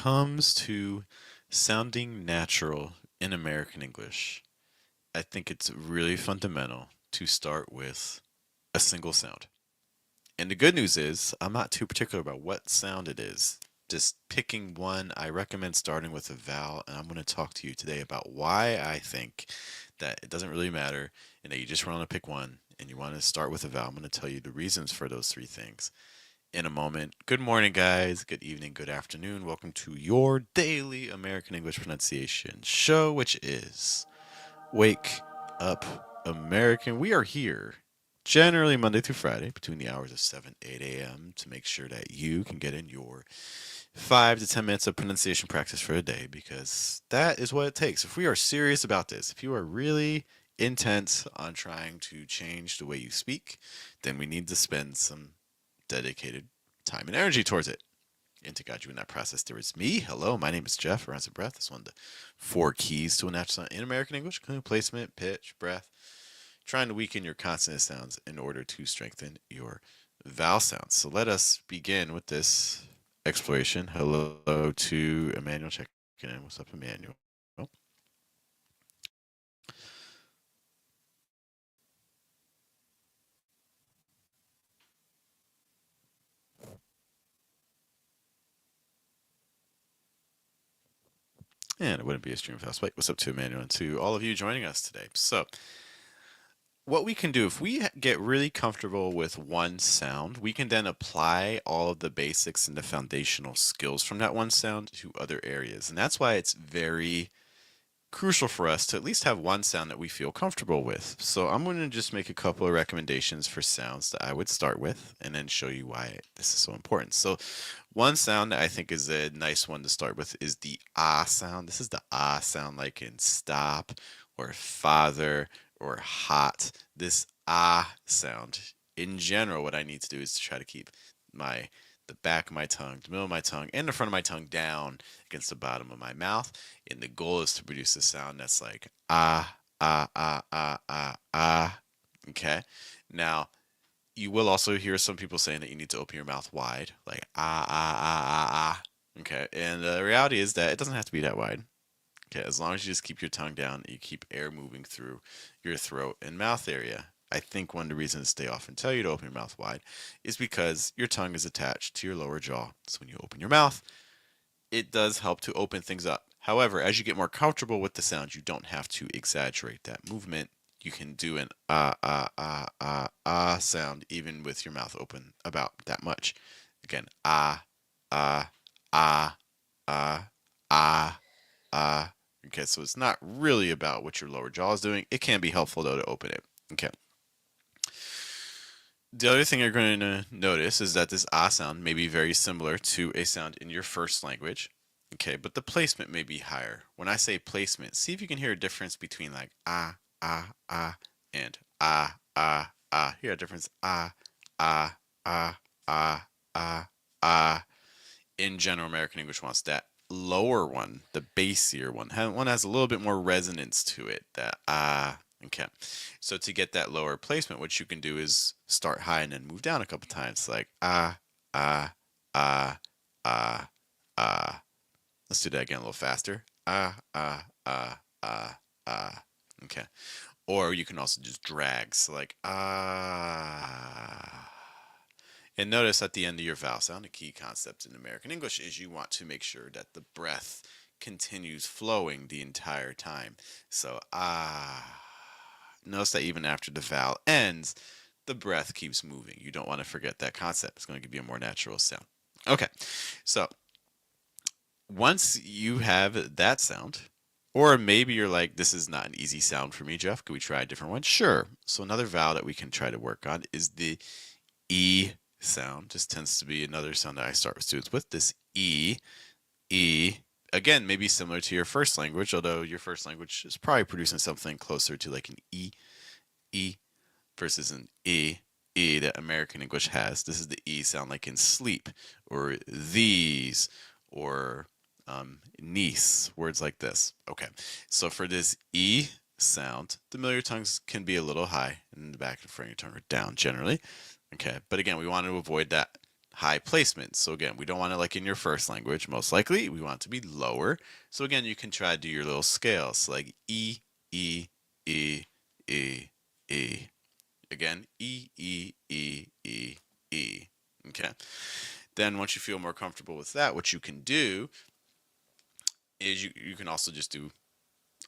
comes to sounding natural in American English, I think it's really fundamental to start with a single sound. And the good news is, I'm not too particular about what sound it is. Just picking one, I recommend starting with a vowel, and I'm going to talk to you today about why I think that it doesn't really matter and that you just want to pick one and you want to start with a vowel. I'm going to tell you the reasons for those three things in a moment. Good morning, guys. Good evening. Good afternoon. Welcome to your daily American English pronunciation show, which is Wake Up American. We are here generally Monday through Friday between the hours of 7 8 a.m. to make sure that you can get in your 5 to 10 minutes of pronunciation practice for a day, because that is what it takes. If we are serious about this, if you are really intent on trying to change the way you speak, then we need to spend some dedicated time and energy towards it. And to guide you in that process, there is me. Hello, my name is Jeff. Rhymes of breath. It's one of the four keys to a natural sound in American English, including placement, pitch, breath. Trying to weaken your consonant sounds in order to strengthen your vowel sounds. So let us begin with this exploration. Hello to Emmanuel checking in. What's up, Emmanuel? And it wouldn't be a stream without spike. What's up to Emmanuel and to all of you joining us today? So, what we can do, if we get really comfortable with one sound, we can then apply all of the basics and the foundational skills from that one sound to other areas. And that's why it's very crucial for us to at least have one sound that we feel comfortable with. So I'm going to just make a couple of recommendations for sounds that I would start with and then show you why this is so important. So one sound that I think is a nice one to start with is the ah sound. This is the ah sound, like in stop or father or hot. This ah sound. In general, what I need to do is to try to keep the back of my tongue, the middle of my tongue, and the front of my tongue down against the bottom of my mouth. And the goal is to produce a sound that's like ah, ah, ah, ah, ah, ah. Okay. Now, you will also hear some people saying that you need to open your mouth wide, like ah, ah, ah, ah, ah. Okay. And the reality is that it doesn't have to be that wide. Okay. As long as you just keep your tongue down, you keep air moving through your throat and mouth area. I think one of the reasons they often tell you to open your mouth wide is because your tongue is attached to your lower jaw. So when you open your mouth, it does help to open things up. However, as you get more comfortable with the sound, you don't have to exaggerate that movement. You can do an sound even with your mouth open about that much. Again, ah, ah, ah, ah, ah. Okay, so it's not really about what your lower jaw is doing. It can be helpful though to open it. Okay. The other thing you're going to notice is that this ah sound may be very similar to a sound in your first language. Okay, but the placement may be higher. When I say placement, see if you can hear a difference between like and ah. Hear a difference ah, ah, ah, ah. In general, American English wants that lower one, the bassier one. One has a little bit more resonance to it. That ah. Okay, so to get that lower placement, what you can do is start high and then move down a couple times, like ah, ah, ah. Let's do that again a little faster. Ah. Okay. Or you can also just drag, so like ah. And notice at the end of your vowel sound, a key concept in American English is you want to make sure that the breath continues flowing the entire time. So ah. Notice that even after the vowel ends, the breath keeps moving. You don't want to forget that concept. It's going to give you a more natural sound. Okay, so once you have that sound, or maybe you're like, this is not an easy sound for me, Jeff. Could we try a different one? Sure. So another vowel that we can try to work on is the E sound. This tends to be another sound that I start with students with. This E. Again, maybe similar to your first language, although your first language is probably producing something closer to like an E versus an E that American English has. This is the E sound, like in sleep, or these, or niece, words like this. Okay, so for this E sound, the middle of your tongues can be a little high, and the back and front of your tongue are down generally. Okay, but again, we want to avoid that high placement. So again, we don't want it like in your first language. Most likely, we want it to be lower. So again, you can try to do your little scales, so like E, E, E, E, E. Again, E, E, E, E, E. Okay. Then once you feel more comfortable with that, what you can do is you can also just do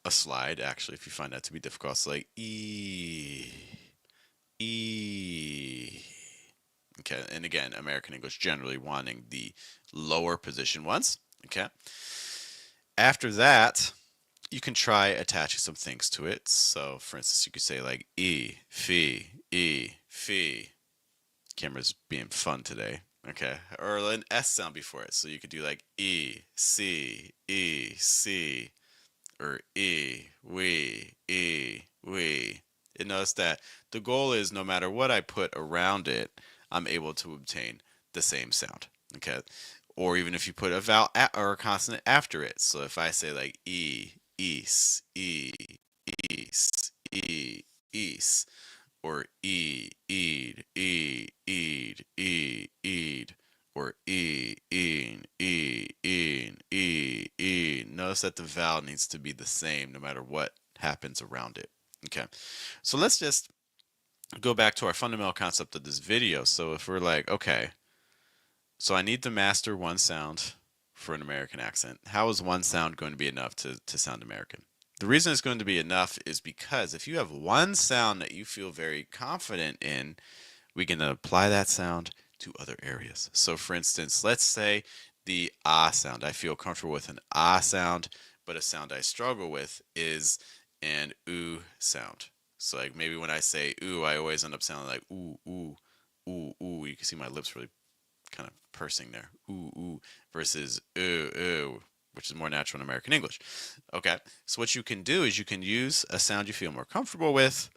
a slide, actually, if you find that to be difficult. It's like E, E. Okay, and again, American English generally wanting the lower position ones. Okay. After that, you can try attaching some things to it. So, for instance, you could say like E, fee, E, fee. Camera's being fun today. Okay. Or an S sound before it. So you could do like E, C, E, C, or we. And notice that the goal is no matter what I put around it, I'm able to obtain the same sound. Okay. Or even if you put a vowel or a consonant after it. So if I say like east, east, or eed, or notice that the vowel needs to be the same no matter what happens around it. Okay, so let's just go back to our fundamental concept of this video. So if we're like, okay, so I need to master one sound for an American accent. How is one sound going to be enough to sound American? The reason it's going to be enough is because if you have one sound that you feel very confident in, we can apply that sound to other areas. So for instance, let's say the ah sound. I feel comfortable with an ah sound, but a sound I struggle with is an ooh sound. So like maybe when I say ooh, I always end up sounding like ooh, ooh, ooh, ooh. You can see my lips really kind of pursing there. Ooh, ooh, versus ooh, ooh, which is more natural in American English. Okay, so what you can do is you can use a sound you feel more comfortable with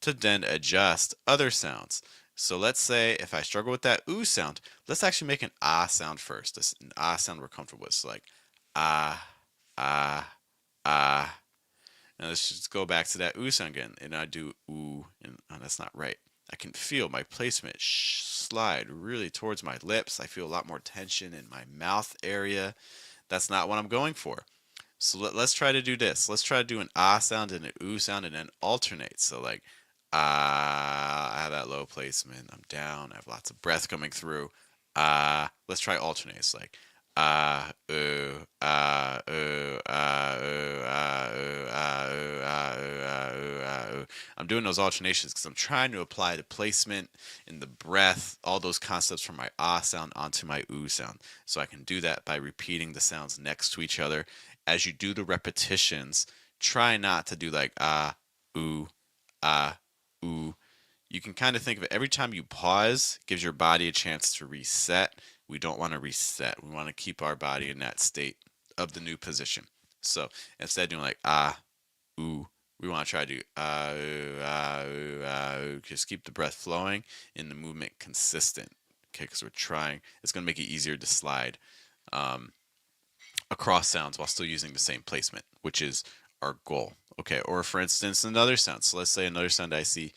to then adjust other sounds. So let's say if I struggle with that ooh sound, let's actually make an ah sound first. An ah sound we're comfortable with. So like ah, ah, ah. Now let's just go back to that ooh sound again. And I do ooh, and oh, that's not right. I can feel my placement slide really towards my lips. I feel a lot more tension in my mouth area. That's not what I'm going for. So let's try to do this. Let's try to do an ah sound and an ooh sound and then alternate. So like ah, I have that low placement. I'm down. I have lots of breath coming through. Ah, let's try alternate. It's like ah, ooh, ah, ooh, ah, ooh, ah, ooh, ah, ooh, ah, ooh, ah, ooh, ah, ooh. I'm doing those alternations because I'm trying to apply the placement and the breath, all those concepts from my ah sound onto my ooh sound. So I can do that by repeating the sounds next to each other. As you do the repetitions, try not to do like ooh, ah, ooh. You can kind of think of it every time you pause, gives your body a chance to reset. We don't want to reset. We want to keep our body in that state of the new position. So instead of doing like ooh, we want to try to do ooh, ooh, ooh. Just keep the breath flowing and the movement consistent. Okay, because we're trying. It's going to make it easier to slide um, across sounds while still using the same placement, which is our goal. Okay, or for instance, another sound. So let's say another sound I see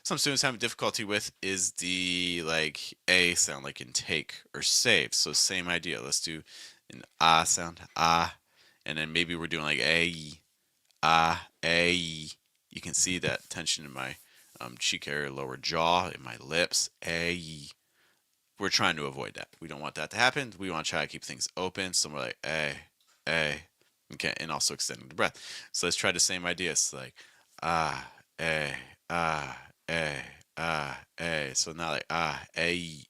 some students having difficulty with is the like a sound, like in take or save. So same idea. Let's do an ah sound, ah, and then maybe we're doing like a, ah, a. You can see that tension in my cheek area, lower jaw, in my lips, a. We're trying to avoid that. We don't want that to happen. We want to try to keep things open. So we're like a. Okay, and also extending the breath. So let's try the same idea. It's like ah, a, ah, a, ah, a. So not like a,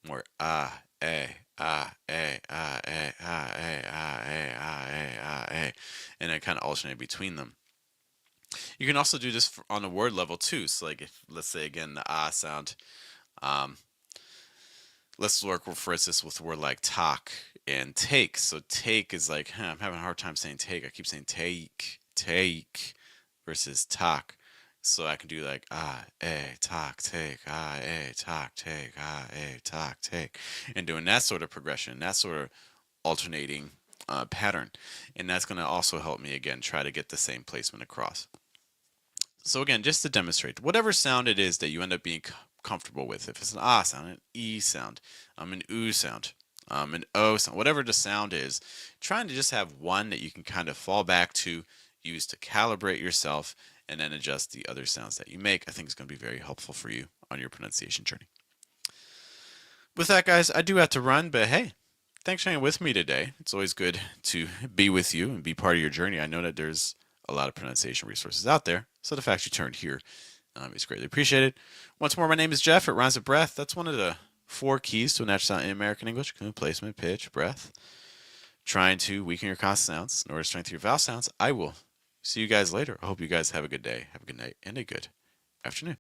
more a, ah, a, ah, a, ah, a, ah, a, ah, a, ah, a, and then kind of alternate between them. You can also do this on a word level too. So like if let's say again the ah sound, um, let's work for instance with a word like talk and take. So take is like, I'm having a hard time saying take. I keep saying take versus talk. So I can do like talk, take, talk, take, talk, take, and doing that sort of progression, that sort of alternating pattern, and that's going to also help me again try to get the same placement across. So again, just to demonstrate, whatever sound it is that you end up being comfortable with. If it's an ah sound, an e sound, an oo sound, an o sound, whatever the sound is, trying to just have one that you can kind of fall back to, use to calibrate yourself, and then adjust the other sounds that you make, I think is going to be very helpful for you on your pronunciation journey. With that, guys, I do have to run, but hey, thanks for hanging with me today. It's always good to be with you and be part of your journey. I know that there's a lot of pronunciation resources out there, so the fact you turned here is greatly appreciated. Once more, my name is Jeff. It rhymes with breath. That's one of the 4 keys to a natural sound in American English: placement, pitch, breath. Trying to weaken your consonant sounds in order to strengthen your vowel sounds. I will see you guys later. I hope you guys have a good day, have a good night, and a good afternoon.